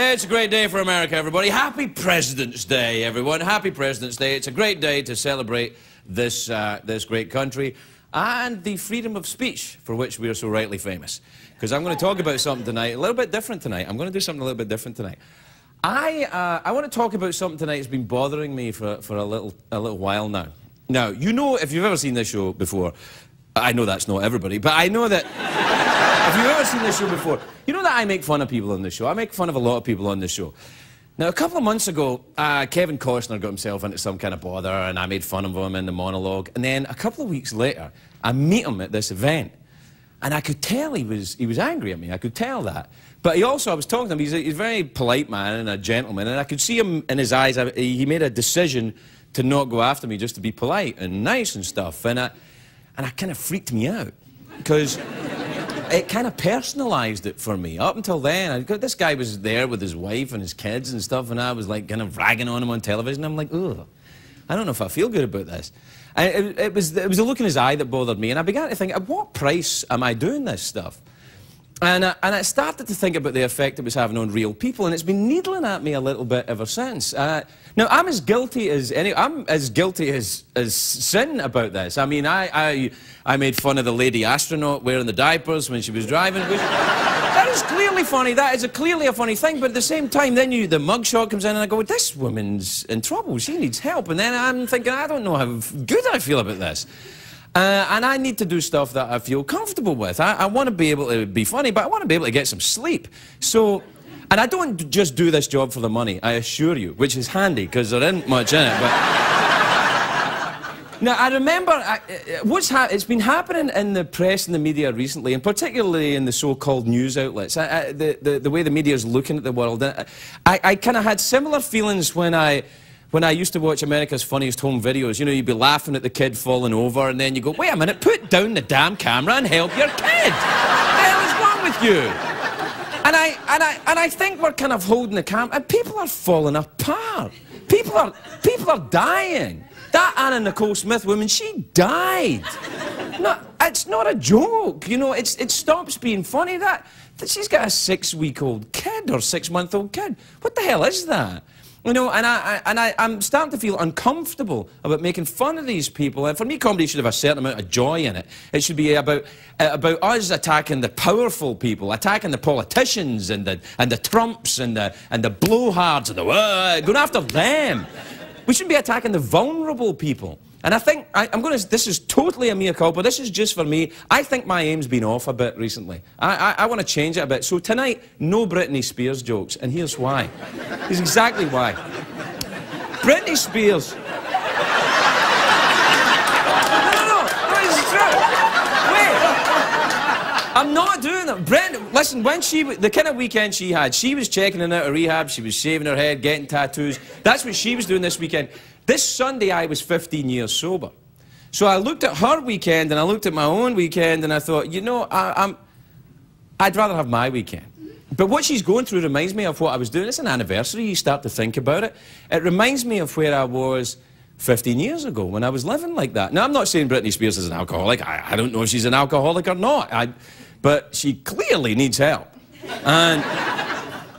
It's a great day for America, everybody. Happy President's Day, everyone. Happy President's Day. It's a great day to celebrate this great country and the freedom of speech for which we are so rightly famous. Because I'm going to talk about something tonight, a little bit different tonight. I'm going to do something a little bit different tonight. I want to talk about something tonight that's been bothering me for a little while now. Now, you know, if you've ever seen this show before, I know that's not everybody, but I know that if you've ever seen this show before, you know that I make fun of people on this show. I make fun of a lot of people on this show. Now, a couple of months ago, Kevin Costner got himself into some kind of bother, and I made fun of him in the monologue. And then a couple of weeks later, I meet him at this event, and I could tell he was angry at me. I could tell that. But he also, I was talking to him, he's a very polite man and a gentleman, and I could see him in his eyes. He made a decision to not go after me, just to be polite and nice and stuff. And I kind of freaked me out, because it kind of personalised it for me. Up until then, this guy was there with his wife and his kids and stuff, and I was like kind of ragging on him on television. I'm like, ugh, I don't know if I feel good about this. And it was the look in his eye that bothered me, and I began to think, at what price am I doing this stuff? And I started to think about the effect it was having on real people, and it's been needling at me a little bit ever since. Now, I'm as guilty as sin about this. I mean, I made fun of the lady astronaut wearing the diapers when she was driving. That is clearly funny. That is clearly a funny thing. But at the same time, then the mugshot comes in, and I go, this woman's in trouble. She needs help. And then I'm thinking, I don't know how good I feel about this. And I need to do stuff that I feel comfortable with. I want to be able to be funny, but I want to be able to get some sleep. So, and I don't just do this job for the money, I assure you, which is handy, because there isn't much in it. But now, I remember it's been happening in the press and the media recently, and particularly in the so-called news outlets, the way the media is looking at the world. I kind of had similar feelings when I used to watch America's Funniest Home Videos. You know, you'd be laughing at the kid falling over, and then you go, wait a minute, put down the damn camera and help your kid. What the hell is wrong with you? And I think we're kind of holding the camera, and people are falling apart. People are dying. That Anna Nicole Smith woman, she died. No, it's not a joke. You know, it stops being funny. That she's got a 6-week-old kid or 6-month-old kid. What the hell is that? You know, and I'm starting to feel uncomfortable about making fun of these people. And for me, comedy should have a certain amount of joy in it. It should be about us attacking the powerful people, attacking the politicians and the Trumps and the blowhards and going after them. We shouldn't be attacking the vulnerable people. And I think, this is totally a mea culpa, this is just for me. I think my aim's been off a bit recently. I want to change it a bit. So tonight, no Britney Spears jokes, and here's why. Here's exactly why. Britney Spears. No, it's true. Wait. I'm not doing that. Listen, when the kind of weekend she had, she was checking in out of rehab, she was shaving her head, getting tattoos. That's what she was doing this weekend. This Sunday, I was 15 years sober. So I looked at her weekend, and I looked at my own weekend, and I thought, you know, I'd rather have my weekend. But what she's going through reminds me of what I was doing. It's an anniversary, you start to think about it. It reminds me of where I was 15 years ago, when I was living like that. Now, I'm not saying Britney Spears is an alcoholic. I don't know if she's an alcoholic or not. But she clearly needs help. And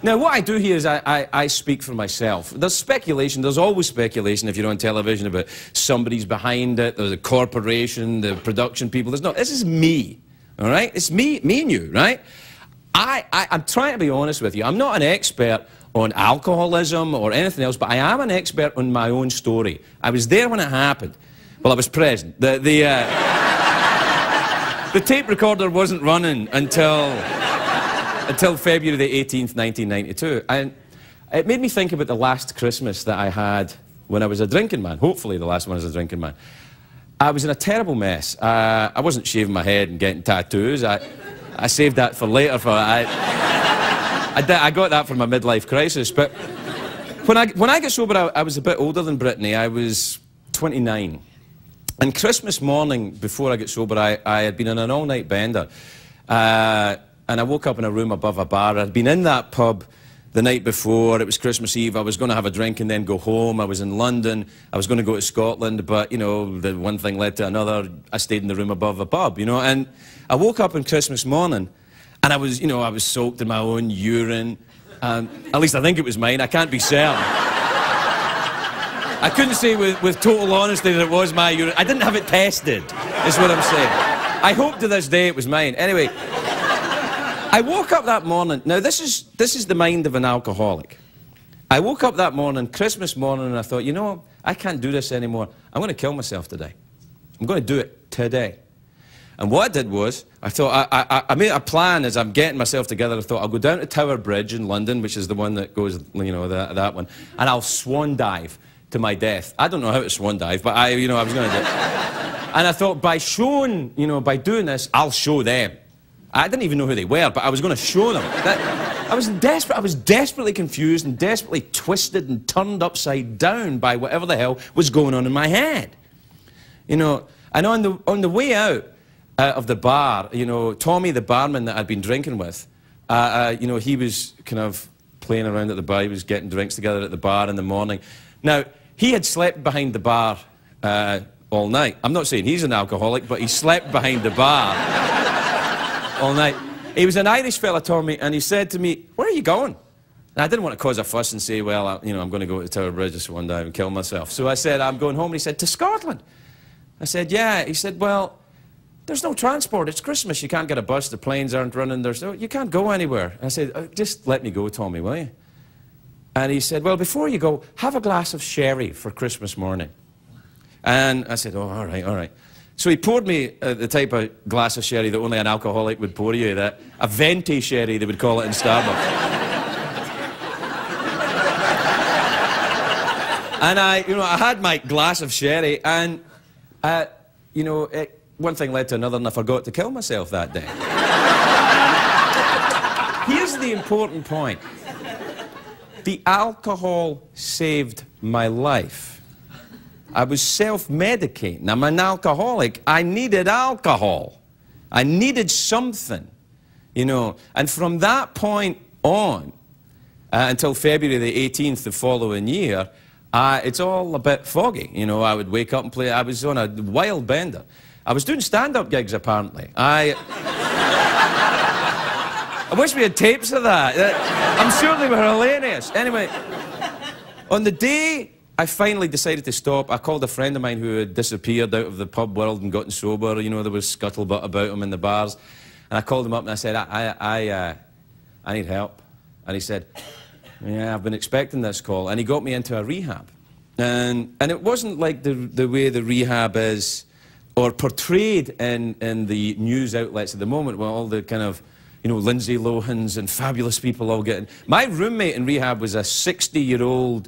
now, what I do here is I speak for myself. There's speculation. There's always speculation if you're on television about somebody's behind it, there's a corporation, the production people. There's not. This is me, all right? It's me and you, right? I'm trying to be honest with you. I'm not an expert on alcoholism or anything else, but I am an expert on my own story. I was there when it happened. Well, I was present. The tape recorder wasn't running until February the 18th, 1992. And it made me think about the last Christmas that I had when I was a drinking man. Hopefully the last one as a drinking man. I was in a terrible mess. I wasn't shaving my head and getting tattoos. I saved that for later. I got that for my midlife crisis. But when I got sober, I was a bit older than Britney. I was 29. And Christmas morning, before I got sober, I had been on an all-night bender. And I woke up in a room above a bar. I'd been in that pub the night before. It was Christmas Eve. I was going to have a drink and then go home. I was in London. I was going to go to Scotland, but, you know, the one thing led to another. I stayed in the room above a pub, you know. And I woke up on Christmas morning, and I was, you know, I was soaked in my own urine. At least I think it was mine. I can't be certain. I couldn't say with total honesty that it was my urine. I didn't have it tested, is what I'm saying. I hope to this day it was mine. Anyway, I woke up that morning. Now, this is the mind of an alcoholic. I woke up that morning, Christmas morning, and I thought, you know, I can't do this anymore. I'm going to kill myself today. I'm going to do it today. And what I did was, I thought, I made a plan as I'm getting myself together. I thought, I'll go down to Tower Bridge in London, which is the one that goes, you know, that one, and I'll swan dive to my death. I don't know how to swan dive, but I was going to do it. And I thought, by showing, you know, by doing this, I'll show them. I didn't even know who they were, but I was going to show them. I was desperate. I was desperately confused and desperately twisted and turned upside down by whatever the hell was going on in my head. You know, and on the way out of the bar, you know, Tommy, the barman that I'd been drinking with, you know, he was kind of playing around at the bar. He was getting drinks together at the bar in the morning. Now, he had slept behind the bar all night. I'm not saying he's an alcoholic, but he slept behind the bar all night. He was an Irish fella, Tommy, and he said to me, "Where are you going?" And I didn't want to cause a fuss and say, well, you know, I'm going to go to Tower Bridge this one day and kill myself. So I said, I'm going home. And he said, to Scotland? I said, yeah. He said, well, there's no transport. It's Christmas. You can't get a bus. The planes aren't running. You can't go anywhere. I said, just let me go, Tommy, will you? And he said, well, before you go, have a glass of sherry for Christmas morning. And I said, oh, all right, all right. So he poured me the type of glass of sherry that only an alcoholic would pour you, a venti sherry, they would call it in Starbucks. And I had my glass of sherry, and, you know, one thing led to another, and I forgot to kill myself that day. Here's the important point. The alcohol saved my life. I was self-medicating. I'm an alcoholic. I needed alcohol. I needed something, you know. And from that point on, until February the 18th the following year, it's all a bit foggy. You know, I would wake up and play. I was on a wild bender. I was doing stand-up gigs, apparently. I wish we had tapes of that. I'm sure they were hilarious. Anyway, on the day I finally decided to stop, I called a friend of mine who had disappeared out of the pub world and gotten sober. You know, there was scuttlebutt about him in the bars. And I called him up and I said, I need help. And he said, yeah, I've been expecting this call. And he got me into a rehab. And it wasn't like the way the rehab is, or portrayed in the news outlets at the moment, where all the kind of, you know, Lindsay Lohans and fabulous people all getting... My roommate in rehab was a 65-year-old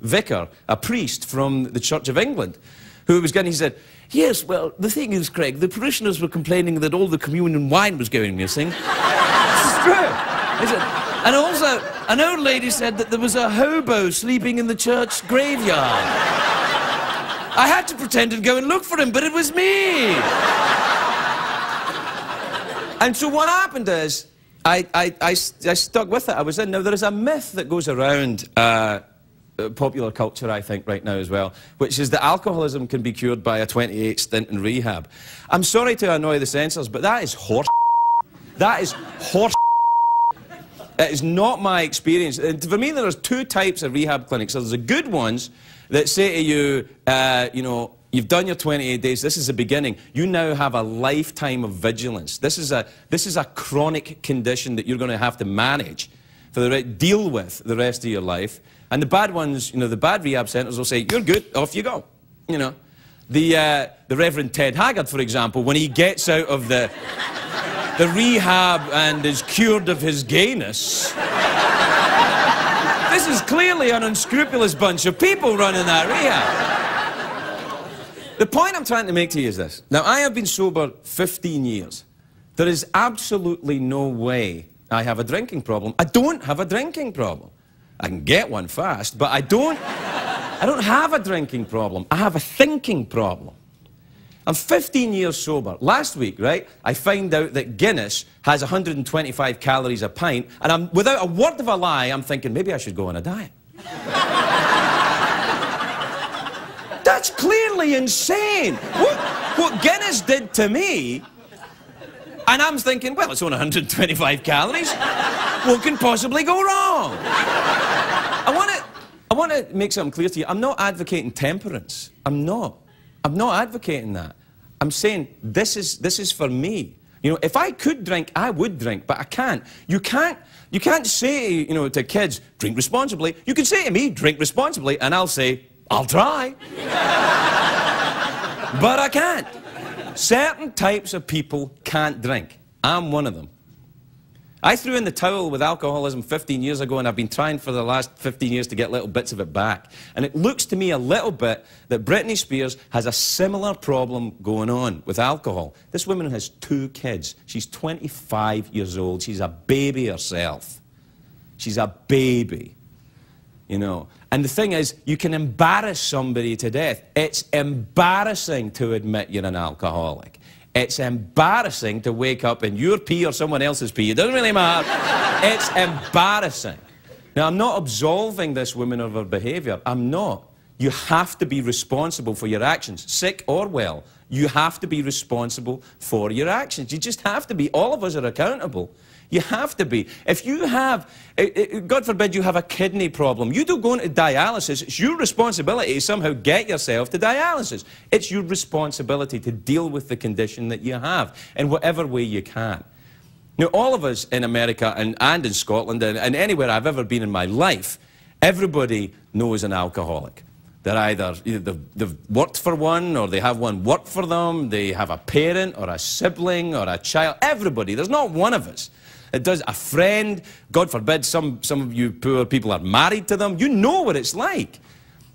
vicar, a priest from the Church of England, who was getting... He said, yes, well, the thing is, Craig, the parishioners were complaining that all the communion wine was going missing. This is true. He said, and also, an old lady said that there was a hobo sleeping in the church graveyard. I had to pretend and go and look for him, but it was me. And so what happened is, I stuck with it. I was in. Now, there is a myth that goes around popular culture, I think, right now as well, which is that alcoholism can be cured by a 28 stint in rehab. I'm sorry to annoy the censors, but that is horse. That is horse. It is not my experience. For me, there's two types of rehab clinics. So there's the good ones that say to you, you know, you've done your 28 days, this is the beginning. You now have a lifetime of vigilance. This is a chronic condition that you're going to have to manage, deal with the rest of your life. And the bad ones, you know, the bad rehab centres will say, you're good, off you go. You know, the Reverend Ted Haggard, for example, when he gets out of the rehab and is cured of his gayness, this is clearly an unscrupulous bunch of people running that rehab. The point I'm trying to make to you is this. Now, I have been sober 15 years. There is absolutely no way I have a drinking problem. I don't have a drinking problem. I can get one fast, but I don't have a drinking problem. I have a thinking problem. I'm 15 years sober. Last week, right, I find out that Guinness has 125 calories a pint, and without a word of a lie, I'm thinking, maybe I should go on a diet. That's clearly insane. What Guinness did to me, and I'm thinking, well, it's only 125 calories. What can possibly go wrong? I want to make something clear to you. I'm not advocating temperance. I'm not advocating that. I'm saying this is for me. You know, if I could drink, I would drink, but I can't. You can't say, you know, to kids, drink responsibly. You can say to me, drink responsibly, and I'll say, I'll try. But I can't. Certain types of people can't drink. I'm one of them. I threw in the towel with alcoholism 15 years ago, and I've been trying for the last 15 years to get little bits of it back. And it looks to me a little bit that Britney Spears has a similar problem going on with alcohol. This woman has 2 kids. She's 25 years old. She's a baby herself. She's a baby, you know. And the thing is, you can embarrass somebody to death. It's embarrassing to admit you're an alcoholic. It's embarrassing to wake up in your pee or someone else's pee. It doesn't really matter. It's embarrassing. Now, I'm not absolving this woman of her behaviour. I'm not. You have to be responsible for your actions, sick or well. You have to be responsible for your actions. You just have to be. All of us are accountable. You have to be. If you have, God forbid you have a kidney problem, you don't go into dialysis. It's your responsibility to somehow get yourself to dialysis. It's your responsibility to deal with the condition that you have in whatever way you can. Now, all of us in America and in Scotland and anywhere I've ever been in my life, everybody knows an alcoholic. They're either they've worked for one, or they have one work for them, they have a parent or a sibling or a child. Everybody. There's not one of us. It does a friend. God forbid some of you poor people are married to them. You know what it's like.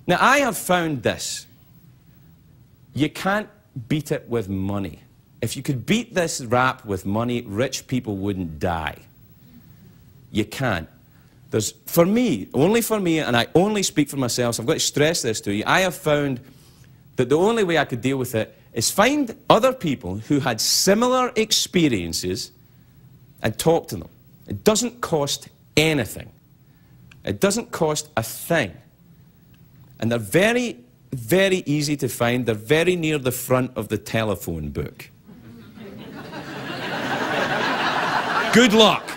Now, I have found this. You can't beat it with money. If you could beat this rap with money, rich people wouldn't die. You can't. There's, for me, only for me, and I only speak for myself, so I've got to stress this to you, I have found that the only way I could deal with it is find other people who had similar experiences and talk to them. It doesn't cost anything. It doesn't cost a thing. And they're very, very easy to find. They're very near the front of the telephone book. Good luck.